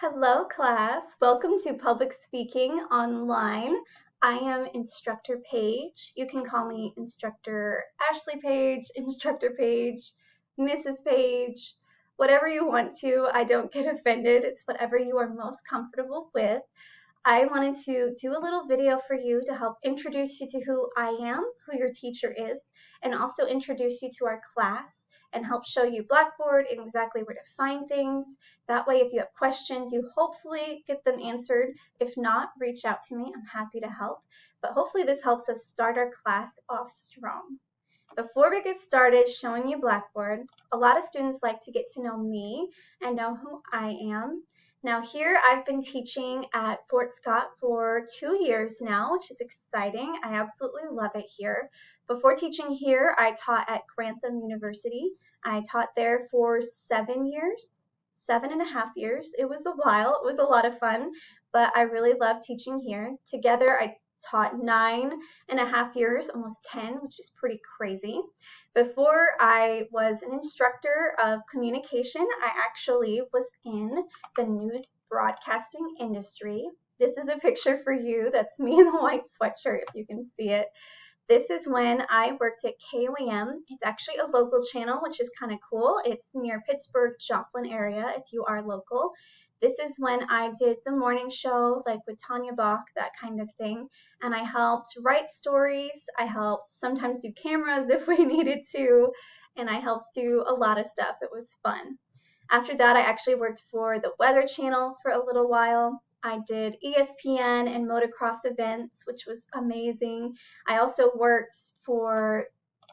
Hello, class. Welcome to Public Speaking Online. I am Instructor Paige. You can call me Instructor Ashley Page, Instructor Page, Mrs. Page, whatever you want to. I don't get offended. It's whatever you are most comfortable with. I wanted to do a little video for you to help introduce you to who I am, who your teacher is, and also introduce you to our class and help show you Blackboard and exactly where to find things. That way, if you have questions, you hopefully get them answered. If not, reach out to me. I'm happy to help. But hopefully this helps us start our class off strong. Before we get started showing you Blackboard, a lot of students like to get to know me and know who I am. Now here I've been teaching at Fort Scott for 2 years now, which is exciting. I absolutely love it here. Before teaching here, I taught at Grantham University. I taught there for 7 years, 7.5 years. It was a while. It was a lot of fun, but I really love teaching here. Together, I taught 9.5 years, almost 10, which is pretty crazy. Before I was an instructor of communication, I actually was in the news broadcasting industry. This is a picture for you. That's me in the white sweatshirt, if you can see it. This is when I worked at KOAM. It's actually a local channel, which is kind of cool. It's near Pittsburgh, Joplin area, if you are local. This is when I did the morning show, like with Tanya Bach, that kind of thing. And I helped write stories. I helped sometimes do cameras if we needed to. And I helped do a lot of stuff. It was fun. After that, I actually worked for the Weather Channel for a little while. I did ESPN and motocross events, which was amazing. I also worked for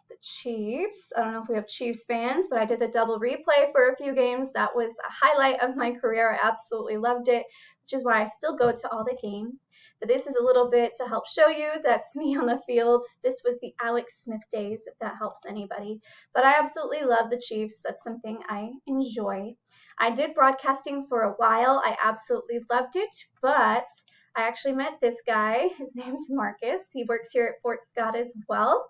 the Chiefs. I don't know if we have Chiefs fans, but I did the double replay for a few games. That was a highlight of my career. I absolutely loved it, which is why I still go to all the games. But this is a little bit to help show you that's me on the field. This was the Alex Smith days, if that helps anybody. But I absolutely love the Chiefs. That's something I enjoy. I did broadcasting for a while. I absolutely loved it, but I actually met this guy. His name's Marcus. He works here at Fort Scott as well.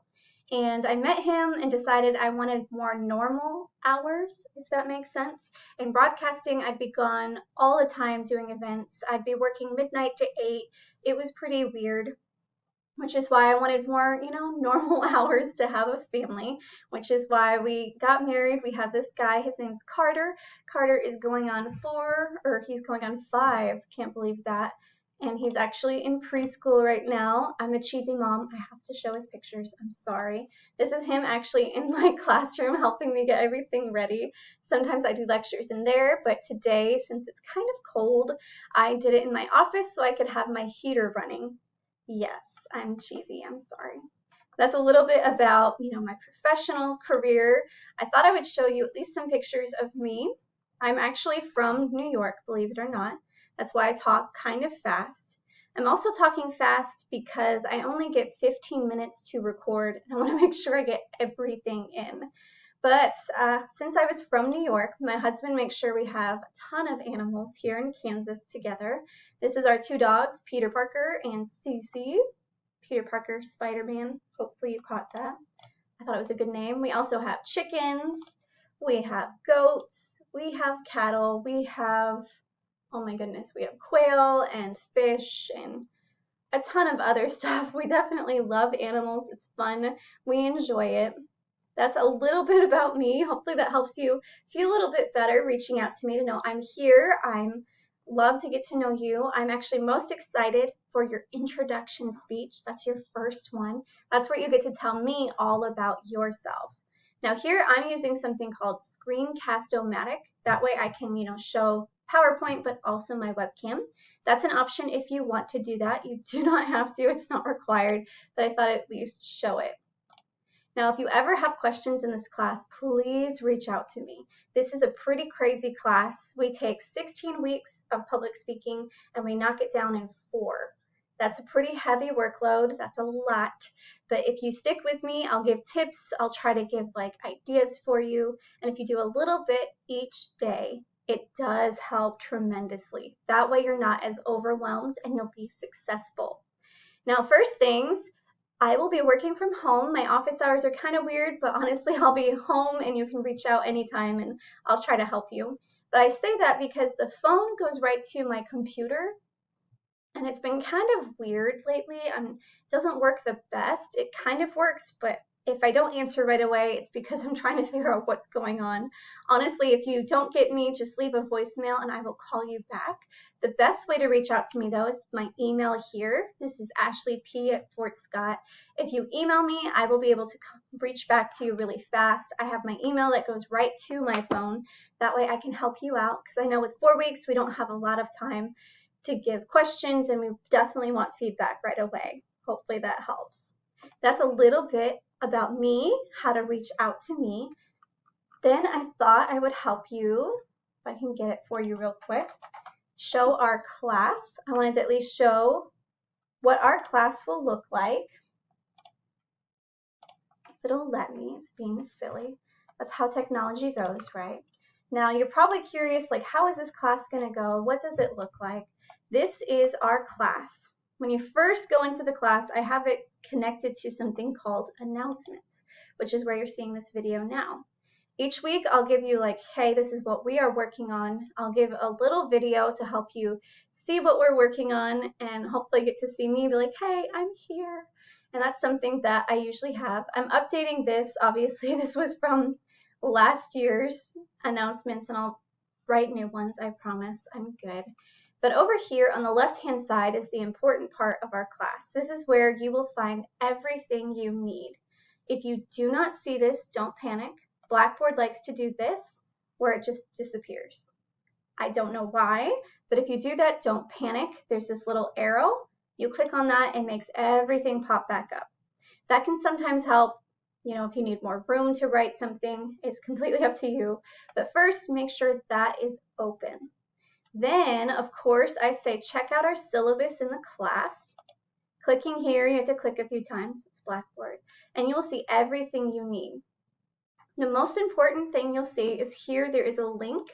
And I met him and decided I wanted more normal hours, if that makes sense. In broadcasting, I'd be gone all the time doing events. I'd be working midnight to 8. It was pretty weird, which is why I wanted more, normal hours to have a family, which is why we got married. We have this guy, his name's Carter. Carter is going on 4, or he's going on 5, can't believe that. And he's actually in preschool right now. I'm the cheesy mom. I have to show his pictures. I'm sorry. This is him actually in my classroom helping me get everything ready. Sometimes I do lectures in there, but today, since it's kind of cold, I did it in my office so I could have my heater running. Yes, I'm cheesy. I'm sorry. That's a little bit about, my professional career. I thought I would show you at least some pictures of me. I'm actually from New York, believe it or not. That's why I talk kind of fast. I'm also talking fast because I only get 15 minutes to record, and I want to make sure I get everything in. But since I was from New York, my husband makes sure we have a ton of animals here in Kansas together. This is our 2 dogs, Peter Parker and Cece. Peter Parker, Spider-Man. Hopefully you caught that. I thought it was a good name. We also have chickens. We have goats. We have cattle. We have... oh my goodness, we have quail and fish and a ton of other stuff. We definitely love animals. It's fun. We enjoy it. That's a little bit about me. Hopefully that helps you feel a little bit better reaching out to me to know I'm here. I'm love to get to know you. I'm actually most excited for your introduction speech. That's your first one. That's where you get to tell me all about yourself. Now here I'm using something called Screencast-O-Matic. That way I can, show PowerPoint, but also my webcam. That's an option if you want to do that. You do not have to, it's not required, but I thought I'd at least show it. Now, if you ever have questions in this class, please reach out to me. This is a pretty crazy class. We take 16 weeks of public speaking and we knock it down in 4. That's a pretty heavy workload. That's a lot. But if you stick with me, I'll give tips. I'll try to give ideas for you. And if you do a little bit each day, it does help tremendously. That way you're not as overwhelmed and you'll be successful. Now, first things, I will be working from home. My office hours are kind of weird, but honestly, I'll be home and you can reach out anytime and I'll try to help you. But I say that because the phone goes right to my computer, and it's been kind of weird lately. It doesn't work the best. It kind of works, but if I don't answer right away, it's because I'm trying to figure out what's going on. Honestly, if you don't get me, just leave a voicemail and I will call you back. The best way to reach out to me, though, is my email here. This is ashleyp@fortscott. If you email me, I will be able to reach back to you really fast. I have my email that goes right to my phone. That way I can help you out, because I know with 4 weeks, we don't have a lot of time to give questions, and we definitely want feedback right away. Hopefully that helps. That's a little bit about me, how to reach out to me. Then I thought I would help you, if I can get it for you real quick, show our class. I wanted to at least show what our class will look like. If it'll let me, it's being silly. That's how technology goes, right? Now you're probably curious, like, how is this class gonna go? What does it look like? This is our class. When you first go into the class, I have it connected to something called announcements, which is where you're seeing this video now. Each week I'll give you like, hey, this is what we are working on. I'll give a little video to help you see what we're working on, and hopefully get to see me be like, hey, I'm here. And that's something that I usually have. I'm updating this. Obviously, this was from last year's announcements, and I'll write new ones, I promise. I'm good. But over here on the left-hand side is the important part of our class. This is where you will find everything you need. If you do not see this, don't panic. Blackboard likes to do this, where it just disappears. I don't know why, but if you do that, don't panic. There's this little arrow. You click on that, it makes everything pop back up. That can sometimes help, if you need more room to write something. It's completely up to you. But first, make sure that is open. Then, of course, I say check out our syllabus in the class. Clicking here, you have to click a few times. It's Blackboard. And you'll see everything you need. The most important thing you'll see is here there is a link.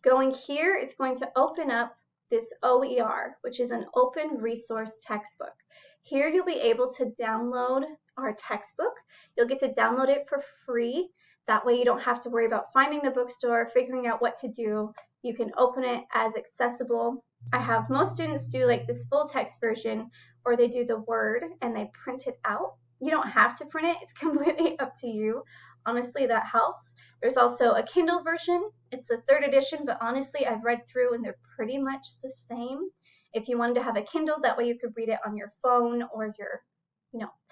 Going here, it's going to open up this OER, which is an open resource textbook. Here you'll be able to download our textbook. You'll get to download it for free. That way you don't have to worry about finding the bookstore, figuring out what to do. You can open it as accessible. I have most students do like this full text version, or they do the Word and they print it out. You don't have to print it. It's completely up to you. Honestly, that helps. There's also a Kindle version. It's the 3rd edition, but honestly, I've read through and they're pretty much the same. If you wanted to have a Kindle, that way you could read it on your phone or your,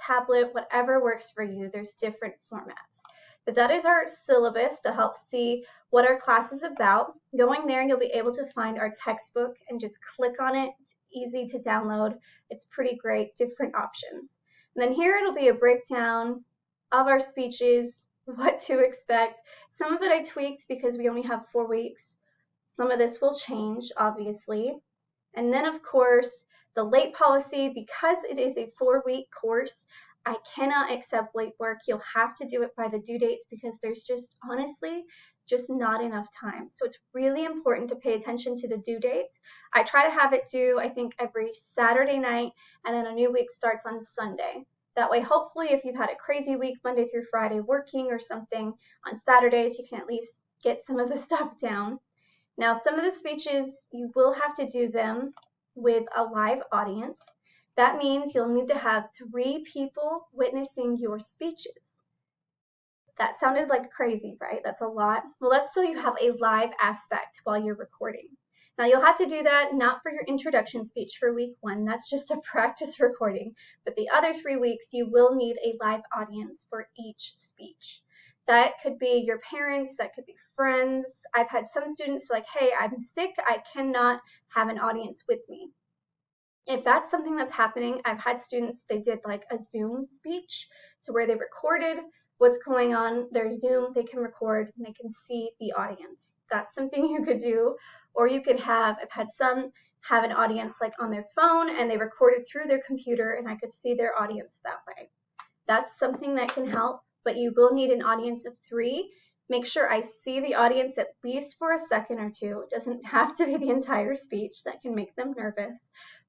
tablet, whatever works for you. There's different formats. But that is our syllabus to help see what our class is about. Going there, you'll be able to find our textbook and just click on it. It's easy to download. It's pretty great, different options. And then here it'll be a breakdown of our speeches, what to expect. Some of it I tweaked because we only have 4 weeks. Some of this will change, obviously. And then, of course, the late policy, because it is a 4-week course, I cannot accept late work. You'll have to do it by the due dates because there's just, honestly, just not enough time. So it's really important to pay attention to the due dates. I try to have it due, I think, every Saturday night, and then a new week starts on Sunday. That way, hopefully, if you've had a crazy week, Monday through Friday, working or something, on Saturdays, you can at least get some of the stuff down. Now, some of the speeches, you will have to do them with a live audience. That means you'll need to have 3 people witnessing your speeches. That sounded like crazy, right? That's a lot. Well, that's so you have a live aspect while you're recording. Now, you'll have to do that not for your introduction speech for week 1. That's just a practice recording. But the other 3 weeks, you will need a live audience for each speech. That could be your parents, that could be friends. I've had some students like, hey, I'm sick, I cannot have an audience with me. If that's something that's happening, I've had students, they did like a Zoom speech to where they recorded what's going on their Zoom, they can record and they can see the audience. That's something you could do. Or you could have, I've had some have an audience like on their phone and they recorded through their computer and I could see their audience that way. That's something that can help, but you will need an audience of 3. Make sure I see the audience at least for a second or 2. It doesn't have to be the entire speech. That can make them nervous.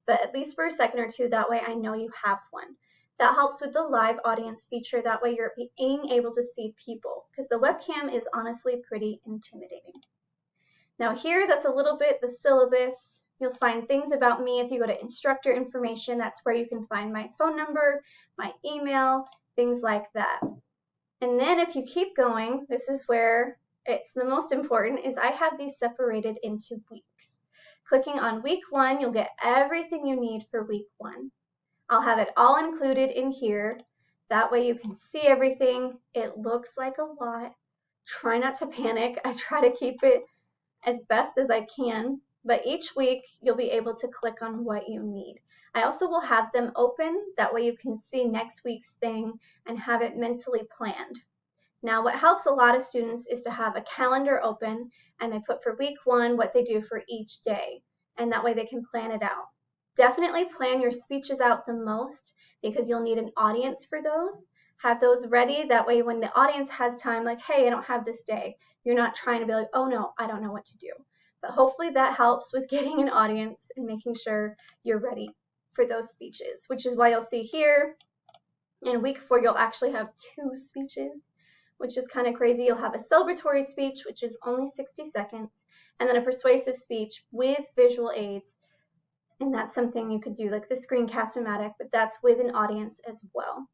But at least for a second or 2, that way I know you have one. That helps with the live audience feature. That way you're being able to see people, because the webcam is honestly pretty intimidating. Now here, that's a little bit the syllabus. You'll find things about me if you go to instructor information. That's where you can find my phone number, my email, things like that. And then if you keep going, this is where it's the most important, is I have these separated into weeks. Clicking on week 1, you'll get everything you need for week 1. I'll have it all included in here. That way you can see everything. It looks like a lot. Try not to panic. I try to keep it as best as I can, but each week you'll be able to click on what you need. I also will have them open. That way you can see next week's thing and have it mentally planned. Now, what helps a lot of students is to have a calendar open and they put for week 1 what they do for each day, and that way they can plan it out. Definitely plan your speeches out the most because you'll need an audience for those. Have those ready. That way when the audience has time, like, hey, I don't have this day, you're not trying to be like, oh no, I don't know what to do. But hopefully that helps with getting an audience and making sure you're ready for those speeches, which is why you'll see here in week 4, you'll actually have 2 speeches, which is kind of crazy. You'll have a celebratory speech, which is only 60 seconds, and then a persuasive speech with visual aids. And that's something you could do, like the Screencast-O-Matic, but that's with an audience as well.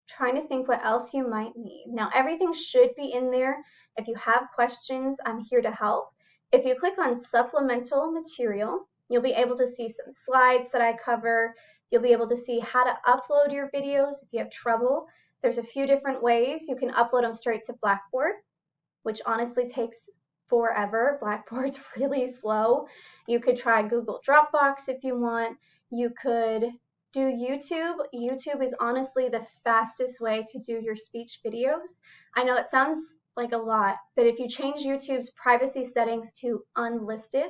Trying to think what else you might need. Now, everything should be in there. If you have questions, I'm here to help. If you click on supplemental material, you'll be able to see some slides that I cover. You'll be able to see how to upload your videos if you have trouble. There's a few different ways. You can upload them straight to Blackboard, which honestly takes forever. Blackboard's really slow. You could try Google Dropbox if you want. You could do YouTube. YouTube is honestly the fastest way to do your speech videos. I know it sounds like a lot, but if you change YouTube's privacy settings to unlisted,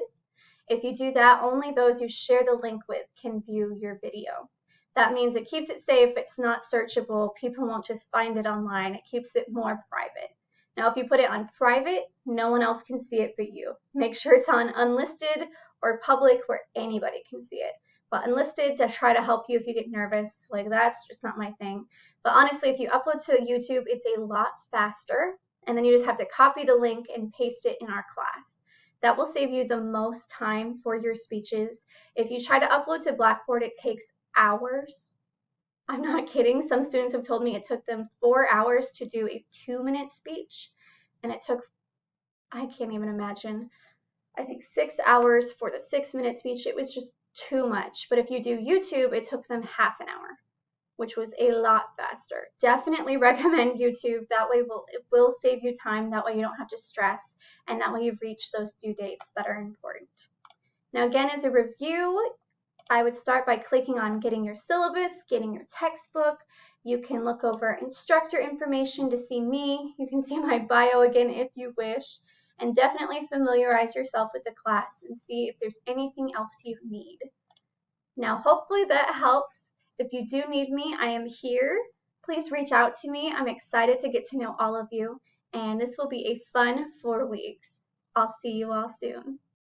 if you do that, only those you share the link with can view your video. That means it keeps it safe. It's not searchable. People won't just find it online. It keeps it more private. Now, if you put it on private, no one else can see it but you. Make sure it's on unlisted or public where anybody can see it. But unlisted to try to help you if you get nervous. Like, that's just not my thing. But honestly, if you upload to YouTube, it's a lot faster. And then you just have to copy the link and paste it in our class. That will save you the most time for your speeches. If you try to upload to Blackboard, it takes hours. I'm not kidding. Some students have told me it took them 4 hours to do a 2-minute speech, and it took, I can't even imagine, I think 6 hours for the 6-minute speech. It was just too much. But if you do YouTube, it took them half an hour, which was a lot faster. Definitely recommend YouTube. That way it will save you time. That way you don't have to stress, and that way you've reached those due dates that are important. Now, again, as a review, I would start by clicking on getting your syllabus, getting your textbook. You can look over instructor information to see me. You can see my bio again if you wish. And definitely familiarize yourself with the class and see if there's anything else you need. Now, hopefully that helps. If you do need me, I am here. Please reach out to me. I'm excited to get to know all of you. And this will be a fun 4 weeks. I'll see you all soon.